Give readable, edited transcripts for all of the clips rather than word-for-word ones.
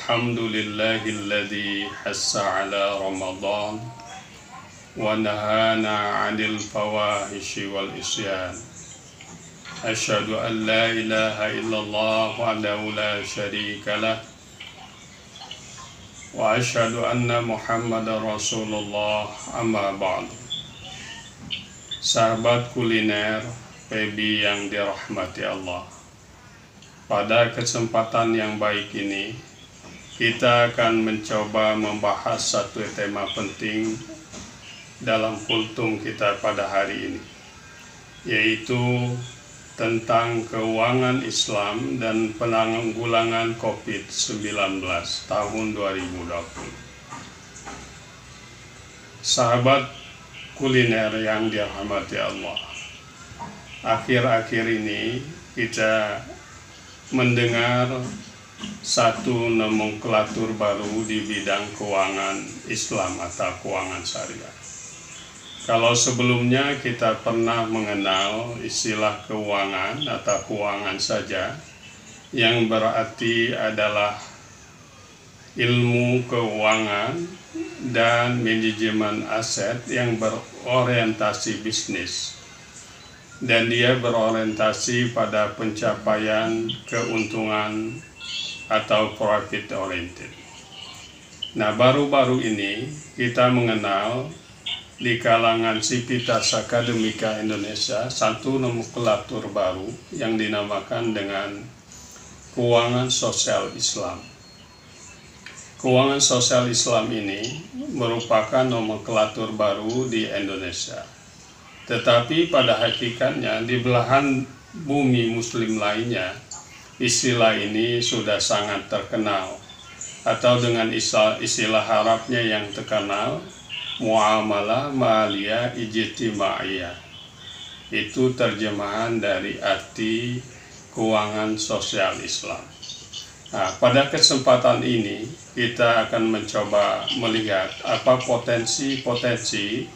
Alhamdulillahilladzi hassa ala Ramadan wa nahana 'anil fawahishi wal isyan. Asyhadu an la ilaha illallah wahdahu la syarikalah wa asyhadu anna Muhammadar Rasulullah, amma ba'du. Sahabat kuliner Pebi yang dirahmati Allah, pada kesempatan yang baik ini kita akan mencoba membahas satu tema penting dalam kultum kita pada hari ini, yaitu tentang keuangan Islam dan penanggulangan COVID-19 tahun 2020. Sahabat kuliner yang dirahmati Allah, akhir-akhir ini kita mendengar satu nomenklatur baru di bidang keuangan Islam atau keuangan syariah. Kalau sebelumnya kita pernah mengenal istilah keuangan atau keuangan saja, yang berarti adalah ilmu keuangan dan manajemen aset yang berorientasi bisnis, dan dia berorientasi pada pencapaian keuntungan atau profit oriented. Nah, baru-baru ini kita mengenal di kalangan Sivitas Akademika Indonesia satu nomenklatur baru yang dinamakan dengan keuangan sosial Islam. Keuangan sosial Islam ini merupakan nomenklatur baru di Indonesia. Tetapi pada hakikatnya di belahan bumi muslim lainnya, istilah ini sudah sangat terkenal, atau dengan istilah Arabnya yang terkenal, muamalah maliyah ijtimaiyah. Itu terjemahan dari arti keuangan sosial Islam. Nah, pada kesempatan ini kita akan mencoba melihat apa potensi-potensi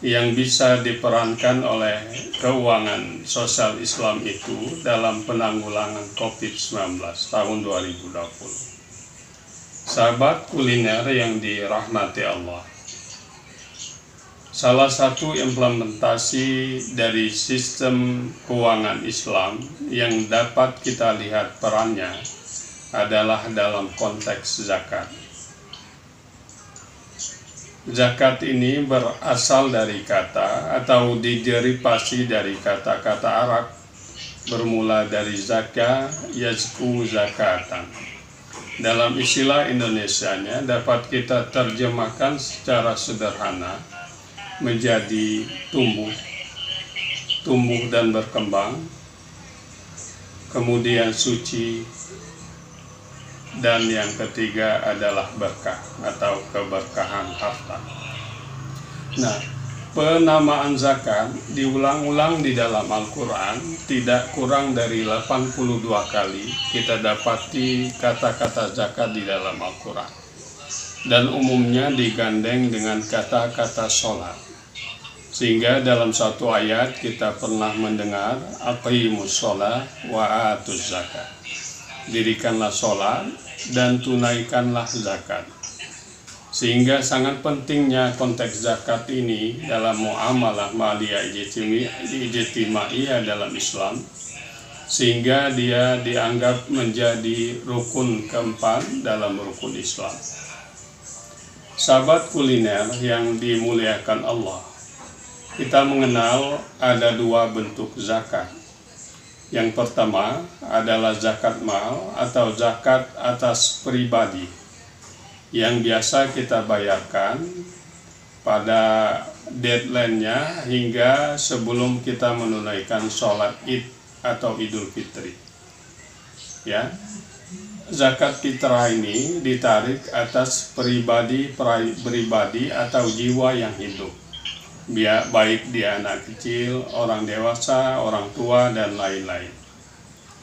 yang bisa diperankan oleh keuangan sosial Islam itu dalam penanggulangan COVID-19 tahun 2020. Sahabat kuliner yang dirahmati Allah, salah satu implementasi dari sistem keuangan Islam yang dapat kita lihat perannya adalah dalam konteks zakat. Zakat ini berasal dari kata atau diderivasi dari kata-kata Arab bermula dari zaka, yazku zakatan. Dalam istilah Indonesianya dapat kita terjemahkan secara sederhana menjadi tumbuh dan berkembang, kemudian suci, dan yang ketiga adalah berkah atau keberkahan harta. Nah, penamaan zakat diulang-ulang di dalam Al-Quran, tidak kurang dari 82 kali kita dapati kata-kata zakat di dalam Al-Quran, dan umumnya digandeng dengan kata-kata sholat. Sehingga dalam satu ayat kita pernah mendengar aqimus sholat wa atuz zakat, dirikanlah sholat dan tunaikanlah zakat. Sehingga sangat pentingnya konteks zakat ini dalam muamalah maliyah ijtimaiyah dalam Islam, sehingga dia dianggap menjadi rukun keempat dalam rukun Islam. Sahabat kuliner yang dimuliakan Allah, kita mengenal ada dua bentuk zakat. Yang pertama adalah zakat mal atau zakat atas pribadi, yang biasa kita bayarkan pada deadline-nya hingga sebelum kita menunaikan sholat Id atau Idul Fitri. Ya, zakat fitrah ini ditarik atas pribadi atau jiwa yang hidup, baik dia anak kecil, orang dewasa, orang tua, dan lain-lain.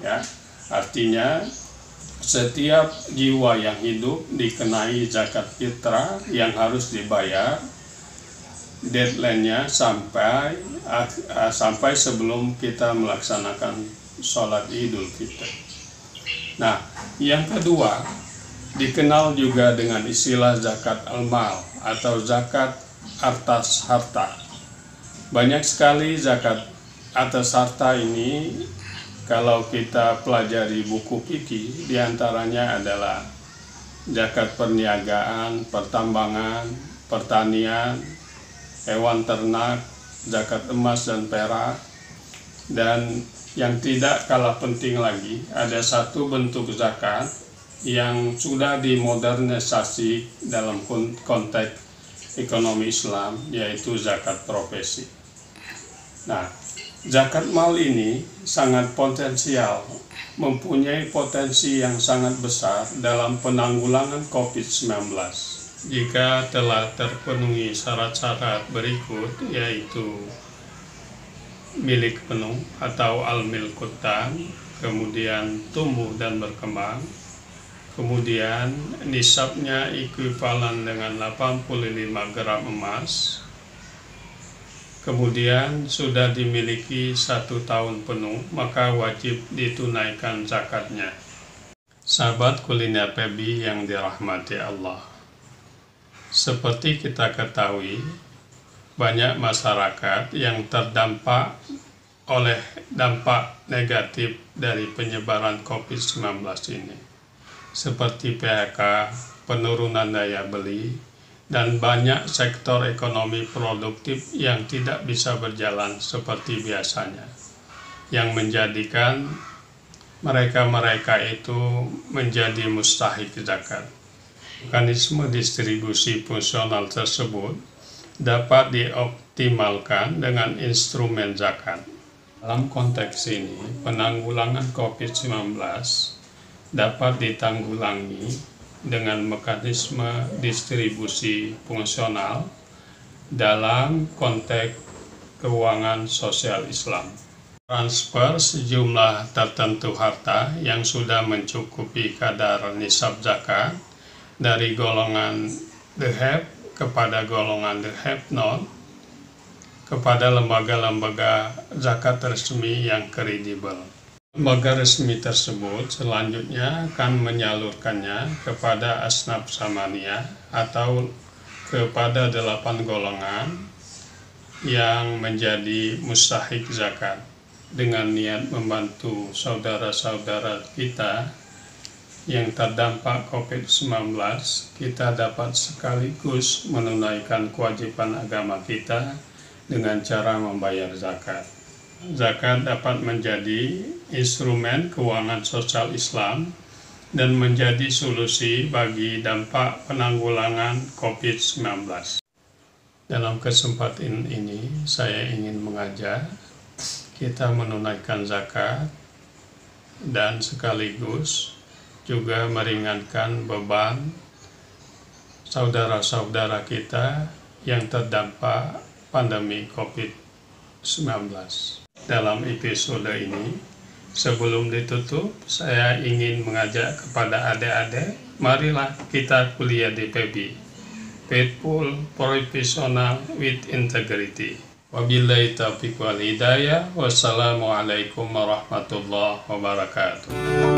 Ya, artinya setiap jiwa yang hidup dikenai zakat fitrah yang harus dibayar, deadline-nya sampai sebelum kita melaksanakan sholat Idul Fitri. Nah, yang kedua dikenal juga dengan istilah zakat al-mal atau zakat atas harta. Banyak sekali zakat atas harta ini kalau kita pelajari buku fikih, diantaranya adalah zakat perniagaan, pertambangan, pertanian, hewan ternak, zakat emas dan perak, dan yang tidak kalah penting lagi, ada satu bentuk zakat yang sudah dimodernisasi dalam konteks ekonomi Islam, yaitu zakat profesi. Nah, zakat mal ini sangat potensial, mempunyai potensi yang sangat besar dalam penanggulangan COVID-19. Jika telah terpenuhi syarat-syarat berikut, yaitu milik penuh atau al-milkutan, kemudian tumbuh dan berkembang, kemudian nisabnya ekuivalen dengan 85 gram emas, kemudian sudah dimiliki 1 tahun penuh, maka wajib ditunaikan zakatnya. Sahabat kuliner PEBI yang dirahmati Allah, seperti kita ketahui, banyak masyarakat yang terdampak oleh dampak negatif dari penyebaran COVID-19 ini, seperti PHK, penurunan daya beli, dan banyak sektor ekonomi produktif yang tidak bisa berjalan seperti biasanya, yang menjadikan mereka itu menjadi mustahik zakat. Mekanisme distribusi fungsional tersebut dapat dioptimalkan dengan instrumen zakat. Dalam konteks ini, penanggulangan COVID-19 dapat ditanggulangi dengan mekanisme distribusi fungsional dalam konteks keuangan sosial Islam. Transfer sejumlah tertentu harta yang sudah mencukupi kadar nisab zakat dari golongan the have kepada golongan the have not kepada lembaga-lembaga zakat resmi yang kredibel. Lembaga resmi tersebut selanjutnya akan menyalurkannya kepada asnaf samaniyah atau kepada 8 golongan yang menjadi mustahik zakat dengan niat membantu saudara-saudara kita yang terdampak COVID-19. Kita dapat sekaligus menunaikan kewajiban agama kita dengan cara membayar zakat. Zakat dapat menjadi instrumen keuangan sosial Islam dan menjadi solusi bagi dampak penanggulangan COVID-19. Dalam kesempatan ini, saya ingin mengajak kita menunaikan zakat dan sekaligus juga meringankan beban saudara-saudara kita yang terdampak pandemi COVID-19. Dalam episode ini, sebelum ditutup, saya ingin mengajak kepada adik-adik, marilah kita kuliah di PEBI, Faithful Professional with Integrity. Wabillahi taufiq wal hidayah. Wassalamualaikum warahmatullahi wabarakatuh.